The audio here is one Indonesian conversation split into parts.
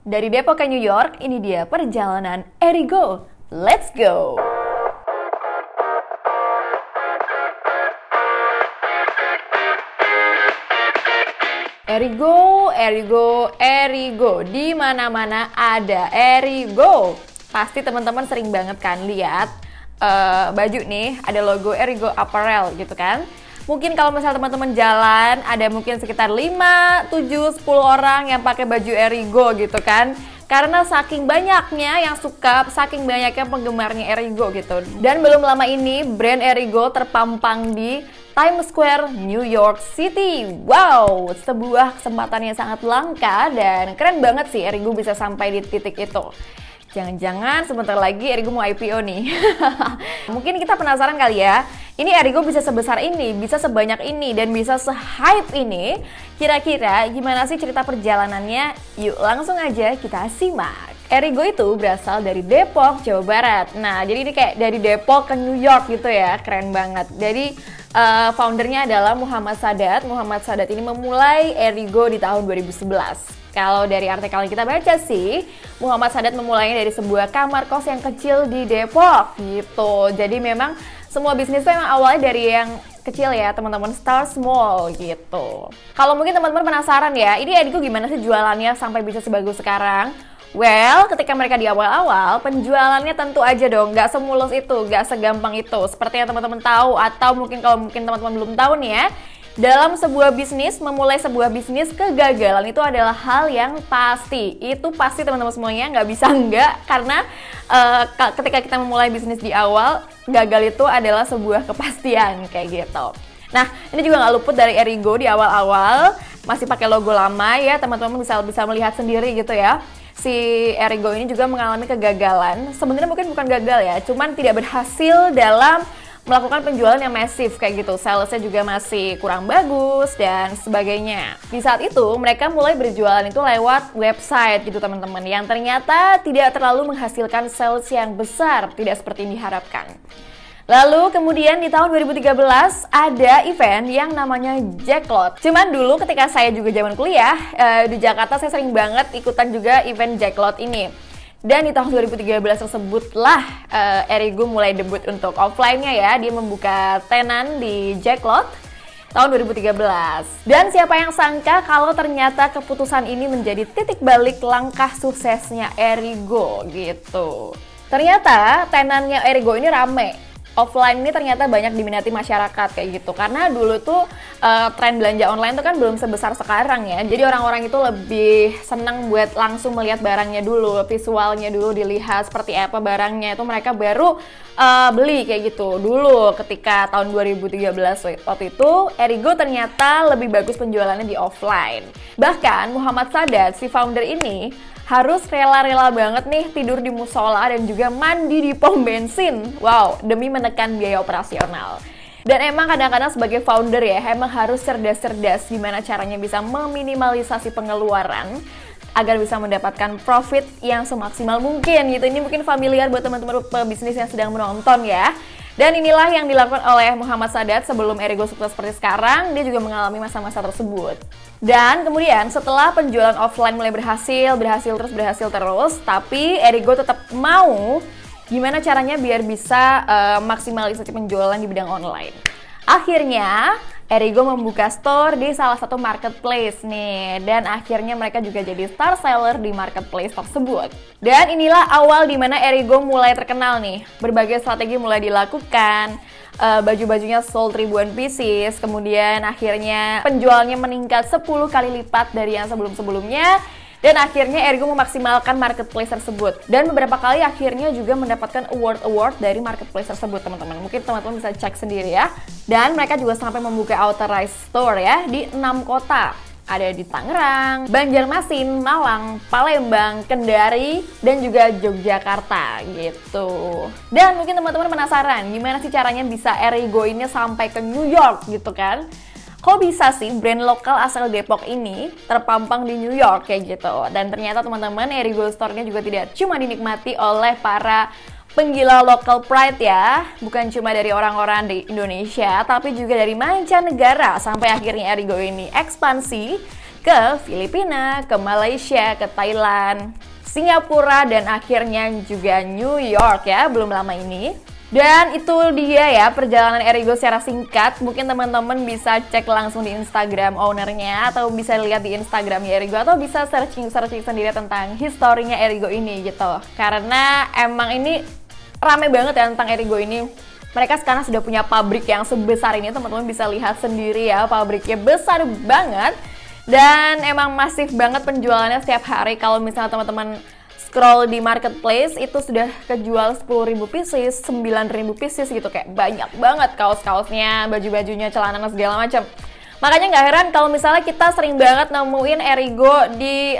Dari Depok ke New York, ini dia perjalanan Erigo. Let's go! Erigo, Erigo, Erigo. Di mana-mana ada Erigo. Pasti teman-teman sering banget kan lihat baju nih, ada logo Erigo Apparel gitu kan. Mungkin kalau misalnya teman-teman jalan, ada mungkin sekitar 5, 7, 10 orang yang pakai baju Erigo gitu kan. Karena saking banyaknya yang suka, saking banyaknya penggemarnya Erigo gitu. Dan belum lama ini, brand Erigo terpampang di Times Square, New York City. Wow, sebuah kesempatan yang sangat langka dan keren banget sih Erigo bisa sampai di titik itu. Jangan-jangan sebentar lagi Erigo mau IPO nih. Mungkin kita penasaran kali ya, ini Erigo bisa sebesar ini, bisa sebanyak ini, dan bisa se-hype ini. Kira-kira gimana sih cerita perjalanannya? Yuk langsung aja kita simak. Erigo itu berasal dari Depok, Jawa Barat. Nah, jadi ini kayak dari Depok ke New York gitu ya, keren banget. Jadi foundernya adalah Muhammad Sadat. Muhammad Sadat ini memulai Erigo di tahun 2011. Kalau dari artikel yang kita baca sih, Muhammad Sadat memulainya dari sebuah kamar kos yang kecil di Depok gitu. Jadi memang semua bisnis itu emang awalnya dari yang kecil ya teman-teman, start small gitu. Kalau mungkin teman-teman penasaran ya, ini Erigo gimana sih jualannya sampai bisa sebagus sekarang? Well, ketika mereka di awal-awal, penjualannya tentu aja dong, nggak semulus itu, nggak segampang itu. Seperti yang teman-teman tahu, atau mungkin kalau teman-teman belum tahu nih ya, dalam sebuah bisnis, memulai sebuah bisnis, kegagalan itu adalah hal yang pasti. Itu pasti teman-teman semuanya, nggak bisa enggak. Karena ketika kita memulai bisnis di awal, gagal itu adalah sebuah kepastian, kayak gitu. Nah, ini juga nggak luput dari Erigo di awal-awal. Masih pakai logo lama ya, teman-teman bisa melihat sendiri gitu ya. Si Erigo ini juga mengalami kegagalan. Sebenarnya mungkin bukan gagal ya, cuman tidak berhasil dalam melakukan penjualan yang masif kayak gitu. Salesnya juga masih kurang bagus dan sebagainya. Di saat itu mereka mulai berjualan itu lewat website gitu teman-teman, yang ternyata tidak terlalu menghasilkan sales yang besar, tidak seperti yang diharapkan. Lalu kemudian di tahun 2013 ada event yang namanya Jacklot. Cuman dulu ketika saya juga zaman kuliah di Jakarta, saya sering banget ikutan juga event Jacklot ini. Dan di tahun 2013 tersebutlah Erigo mulai debut untuk offline-nya ya. Dia membuka tenan di Jacklot tahun 2013. Dan siapa yang sangka kalau ternyata keputusan ini menjadi titik balik langkah suksesnya Erigo gitu. Ternyata tenannya Erigo ini rame. Offline ini ternyata banyak diminati masyarakat kayak gitu. Karena dulu tuh tren belanja online tuh kan belum sebesar sekarang ya. Jadi orang-orang itu lebih senang buat langsung melihat barangnya dulu, visualnya dulu, dilihat seperti apa barangnya, itu mereka baru beli kayak gitu. Dulu ketika tahun 2013 waktu itu, Erigo ternyata lebih bagus penjualannya di offline. Bahkan Muhammad Sadat, si founder ini, harus rela-rela banget nih tidur di musola dan juga mandi di pom bensin. Wow, demi menekan biaya operasional. Dan emang kadang-kadang sebagai founder ya, emang harus cerdas-cerdas gimana caranya bisa meminimalisasi pengeluaran agar bisa mendapatkan profit yang semaksimal mungkin gitu. Ini mungkin familiar buat teman-teman pebisnis yang sedang menonton ya. Dan inilah yang dilakukan oleh Muhammad Sadat sebelum Erigo sukses seperti sekarang. Dia juga mengalami masa-masa tersebut. Dan kemudian setelah penjualan offline mulai berhasil terus, tapi Erigo tetap mau gimana caranya biar bisa maksimalisasi penjualan di bidang online. Akhirnya Erigo membuka store di salah satu marketplace nih, dan akhirnya mereka juga jadi star seller di marketplace tersebut. Dan inilah awal dimana Erigo mulai terkenal nih. Berbagai strategi mulai dilakukan, baju-bajunya sold ribuan pieces, kemudian akhirnya penjualnya meningkat 10 kali lipat dari yang sebelum-sebelumnya. Dan akhirnya Erigo memaksimalkan marketplace tersebut. Dan beberapa kali akhirnya juga mendapatkan award dari marketplace tersebut, teman-teman. Mungkin teman-teman bisa cek sendiri ya. Dan mereka juga sampai membuka authorized store ya di 6 kota. Ada di Tangerang, Banjarmasin, Malang, Palembang, Kendari, dan juga Yogyakarta gitu. Dan mungkin teman-teman penasaran gimana sih caranya bisa Erigo ini sampai ke New York gitu kan? Kok bisa sih brand lokal asal Depok ini terpampang di New York kayak gitu? Dan ternyata teman-teman, Erigo Store-nya juga tidak cuma dinikmati oleh para penggila local pride ya, bukan cuma dari orang-orang di Indonesia, tapi juga dari mancanegara, sampai akhirnya Erigo ini ekspansi ke Filipina, ke Malaysia, ke Thailand, Singapura, dan akhirnya juga New York ya, belum lama ini. Dan itu dia ya perjalanan Erigo secara singkat. Mungkin teman-teman bisa cek langsung di Instagram ownernya, atau bisa lihat di Instagramnya Erigo, atau bisa searching sendiri tentang historinya Erigo ini gitu. Karena emang ini rame banget ya tentang Erigo ini. Mereka sekarang sudah punya pabrik yang sebesar ini, teman-teman bisa lihat sendiri ya, pabriknya besar banget. Dan emang masif banget penjualannya setiap hari. Kalau misalnya teman-teman scroll di marketplace itu sudah kejual 10.000 pieces, 9.000 pieces gitu, kayak banyak banget kaos-kaosnya, baju-bajunya, celana segala macam. Makanya nggak heran kalau misalnya kita sering banget nemuin Erigo di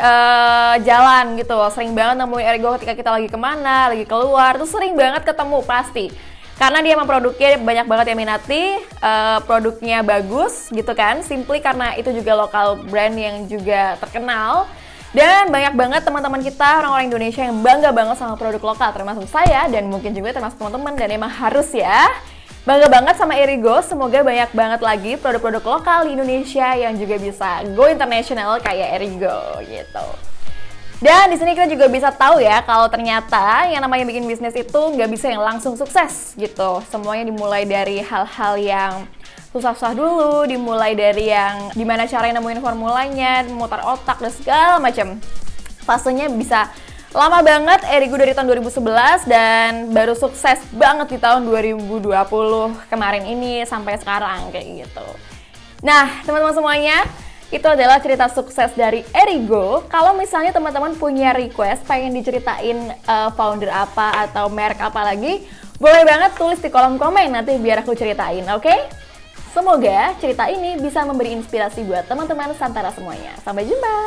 jalan gitu, sering banget nemuin Erigo ketika kita lagi kemana, lagi keluar, tuh sering banget ketemu pasti. Karena dia emang produknya banyak banget yang minati, produknya bagus gitu kan, simply karena itu juga lokal brand yang juga terkenal. Dan banyak banget teman-teman kita, orang-orang Indonesia yang bangga banget sama produk lokal, termasuk saya dan mungkin juga termasuk teman-teman, dan emang harus ya bangga banget sama Erigo. Semoga banyak banget lagi produk-produk lokal di Indonesia yang juga bisa go international kayak Erigo gitu. Dan di sini kita juga bisa tahu ya kalau ternyata yang namanya bikin bisnis itu nggak bisa yang langsung sukses gitu. Semuanya dimulai dari hal-hal yang susah-susah dulu, dimulai dari yang gimana caranya nemuin formulanya, memutar otak dan segala macam. Fasenya bisa lama banget. Erigo dari tahun 2011 dan baru sukses banget di tahun 2020 kemarin ini sampai sekarang kayak gitu. Nah, teman-teman semuanya, itu adalah cerita sukses dari Erigo. Kalau misalnya teman-teman punya request pengen diceritain founder apa atau merek apa lagi, boleh banget tulis di kolom komen nanti biar aku ceritain, oke? Semoga cerita ini bisa memberi inspirasi buat teman-teman Santara semuanya. Sampai jumpa!